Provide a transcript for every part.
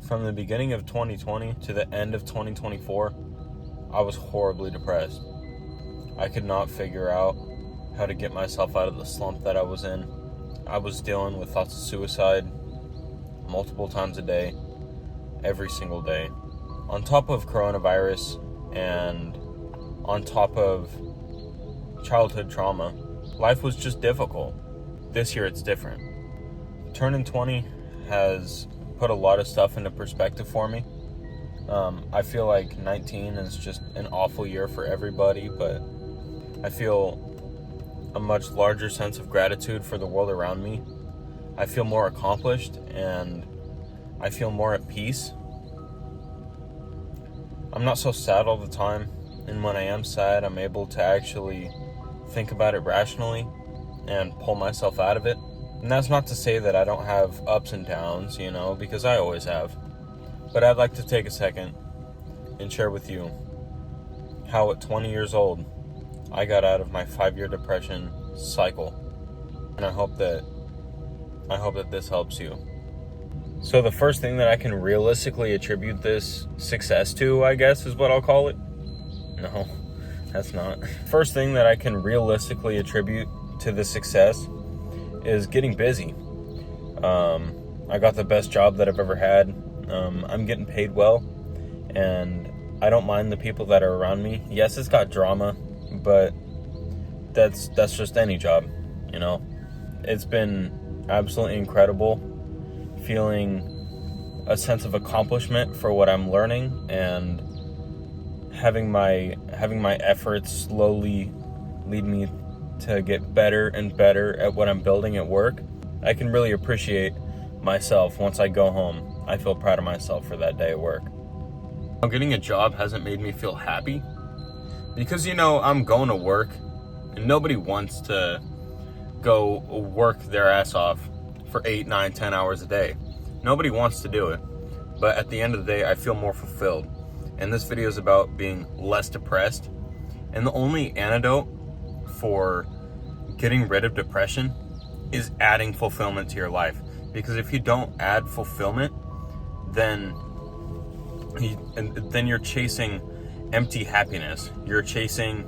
From the beginning of 2020 to the end of 2024, I was horribly depressed. I could not figure out how to get myself out of the slump that I was in. I was dealing with thoughts of suicide multiple times a day, every single day. On top of coronavirus and on top of childhood trauma, life was just difficult. This year it's different. Turning 20 has put a lot of stuff into perspective for me. I feel like 19 is just an awful year for everybody, but I feel a much larger sense of gratitude for the world around me. I feel more accomplished and I feel more at peace. I'm not so sad all the time, and when I am sad, I'm able to actually think about it rationally and pull myself out of it. And that's not to say that I don't have ups and downs, because I always have. But I'd like to take a second and share with you how at 20 years old, I got out of my 5-year depression cycle. And I hope that this helps you. So the first thing that I can realistically attribute this success to, I guess, is what I'll call it. No, that's not. First thing that I can realistically attribute to the success is getting busy. I got the best job that I've ever had. I'm getting paid well, and I don't mind the people that are around me. Yes, it's got drama, but that's just any job, It's been absolutely incredible feeling a sense of accomplishment for what I'm learning and having my efforts slowly lead me to get better and better at what I'm building at work. I can really appreciate myself once I go home. I feel proud of myself for that day at work. Getting a job hasn't made me feel happy because, I'm going to work and nobody wants to go work their ass off for 8, 9, 10 hours a day. Nobody wants to do it. But at the end of the day, I feel more fulfilled. And this video is about being less depressed. And the only antidote for getting rid of depression is adding fulfillment to your life. Because if you don't add fulfillment, then you're chasing empty happiness. You're chasing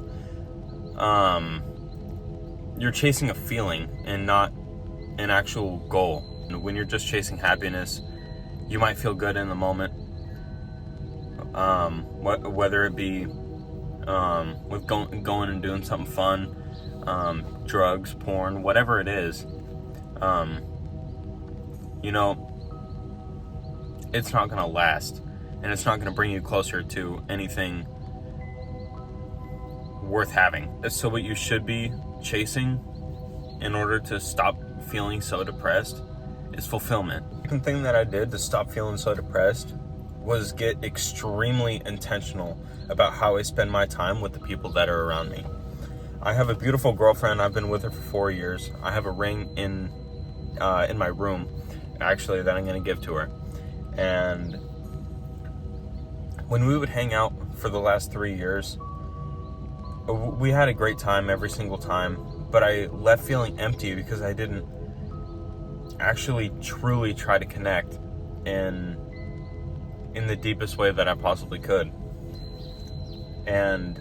a feeling and not an actual goal. And when you're just chasing happiness, you might feel good in the moment. Whether it be with going and doing something fun, drugs, porn, whatever it is, it's not going to last, and it's not going to bring you closer to anything worth having. So what you should be chasing in order to stop feeling so depressed is fulfillment. The second thing that I did to stop feeling so depressed was get extremely intentional about how I spend my time with the people that are around me. I have a beautiful girlfriend. I've been with her for 4 years. I have a ring in my room, actually, that I'm going to give to her. And when we would hang out for the last 3 years, we had a great time every single time, but I left feeling empty because I didn't actually truly try to connect in the deepest way that I possibly could. And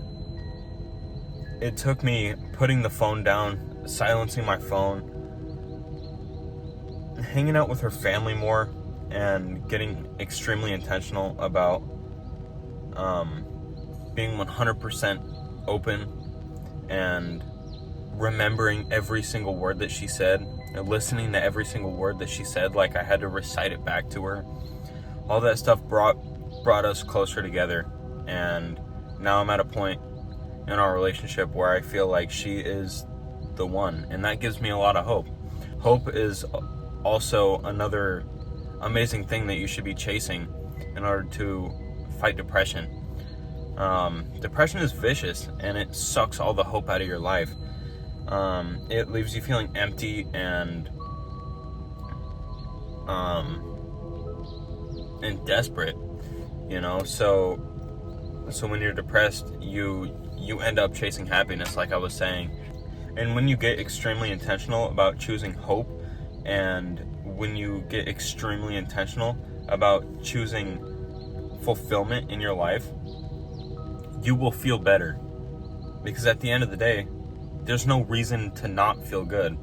it took me putting the phone down, silencing my phone, hanging out with her family more, and getting extremely intentional about being 100% open and remembering every single word that she said and listening to every single word that she said like I had to recite it back to her. All that stuff brought us closer together, and now I'm at a point in our relationship where I feel like she is the one, and that gives me a lot of hope. Hope is also another amazing thing that you should be chasing in order to fight depression. Depression is vicious, and it sucks all the hope out of your life. It leaves you feeling empty and desperate, so when you're depressed, you end up chasing happiness, like I was saying. And when you get extremely intentional about choosing hope, and when you get extremely intentional about choosing fulfillment in your life, you will feel better. Because at the end of the day, there's no reason to not feel good.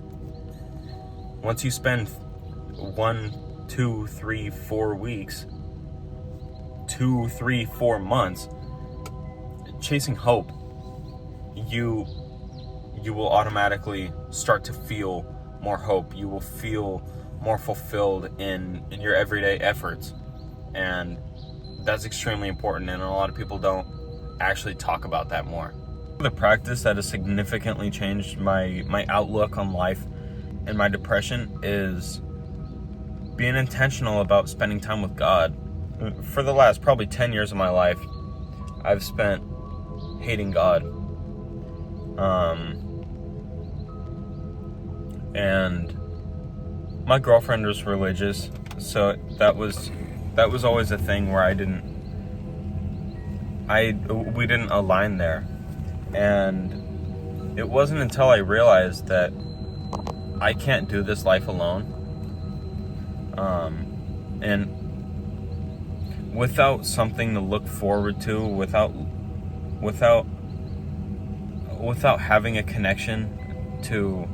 Once you spend 1, 2, 3, 4 weeks, 2, 3, 4 months chasing hope, you will automatically start to feel more hope. You will feel more fulfilled in your everyday efforts. And that's extremely important, and a lot of people don't actually talk about that more. The practice that has significantly changed my outlook on life and my depression is being intentional about spending time with God. For the last probably 10 years of my life, I've spent hating God. And my girlfriend was religious, so that was always a thing where we didn't align there. And it wasn't until I realized that I can't do this life alone. And without something to look forward to, without having a connection to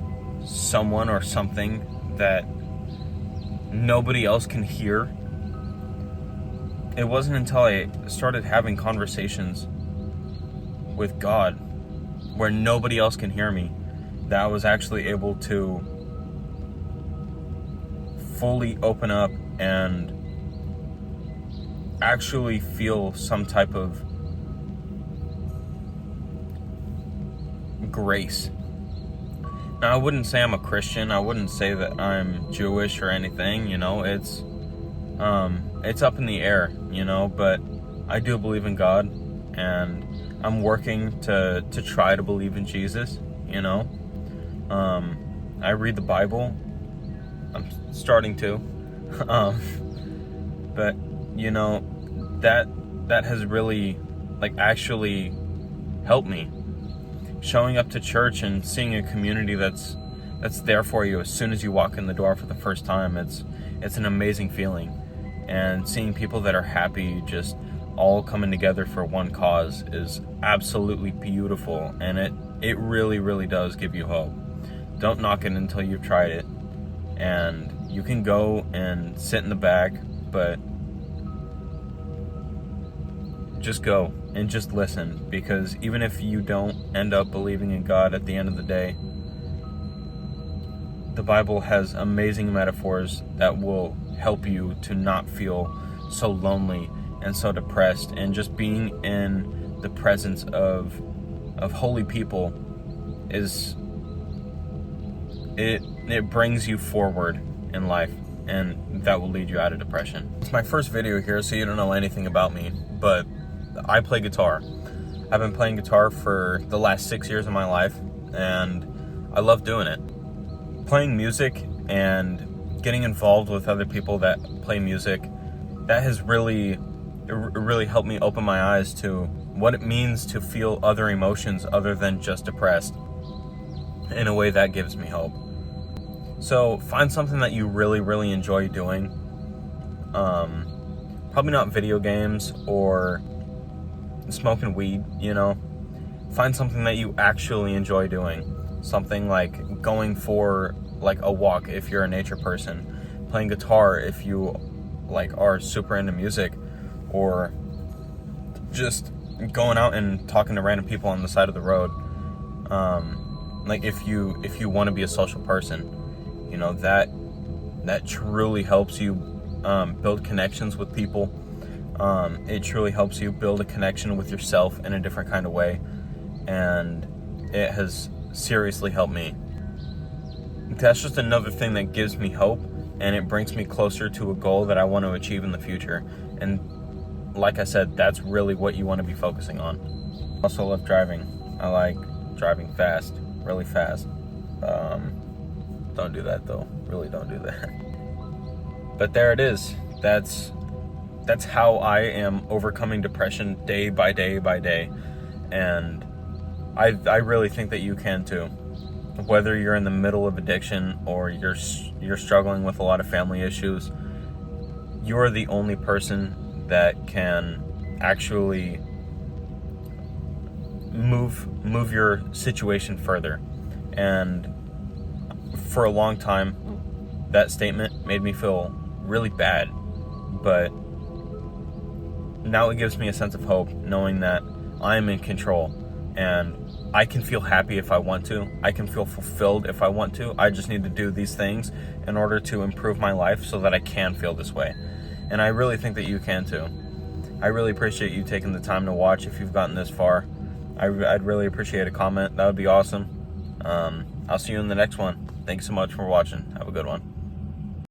someone or something that nobody else can hear, it wasn't until I started having conversations with God where nobody else can hear me that I was actually able to fully open up and actually feel some type of grace. Now, I wouldn't say I'm a Christian. I wouldn't say that I'm Jewish or anything, it's up in the air, but I do believe in God, and I'm working to try to believe in Jesus, I read the Bible. I'm starting to, but that has really actually helped me. Showing up to church and seeing a community that's there for you as soon as you walk in the door for the first time, it's an amazing feeling. And seeing people that are happy, just all coming together for one cause, is absolutely beautiful, and it really, really does give you hope. Don't knock it until you've tried it. And you can go and sit in the back, but just go and just listen, because even if you don't end up believing in God at the end of the day, the Bible has amazing metaphors that will help you to not feel so lonely and so depressed. And just being in the presence of holy people it brings you forward in life, and that will lead you out of depression. It's my first video here, so you don't know anything about me, but I play guitar. I've been playing guitar for the last 6 years of my life, and I love doing it. Playing music and getting involved with other people that play music, that has really helped me open my eyes to what it means to feel other emotions other than just depressed. In a way that gives me hope. So find something that you really, really enjoy doing. Probably not video games or smoking weed, Find something that you actually enjoy doing. Something like going for a walk if you're a nature person. Playing guitar if you are super into music. Or just going out and talking to random people on the side of the road. If you want to be a social person, that truly helps you build connections with people. It truly helps you build a connection with yourself in a different kind of way, and it has seriously helped me. That's just another thing that gives me hope, and it brings me closer to a goal that I want to achieve in the future. And like I said, that's really what you want to be focusing on. I also love driving. I like driving fast, really fast. Don't do that though. Really don't do that. But there it is. That's how I am overcoming depression day by day by day. And I really think that you can too. Whether you're in the middle of addiction or you're struggling with a lot of family issues, you're the only person that can actually move your situation further. And for a long time, that statement made me feel really bad, but now it gives me a sense of hope knowing that I am in control and I can feel happy if I want to. I can feel fulfilled if I want to. I just need to do these things in order to improve my life so that I can feel this way. And I really think that you can too. I really appreciate you taking the time to watch if you've gotten this far. I'd really appreciate a comment. That would be awesome. I'll see you in the next one. Thanks so much for watching. Have a good one.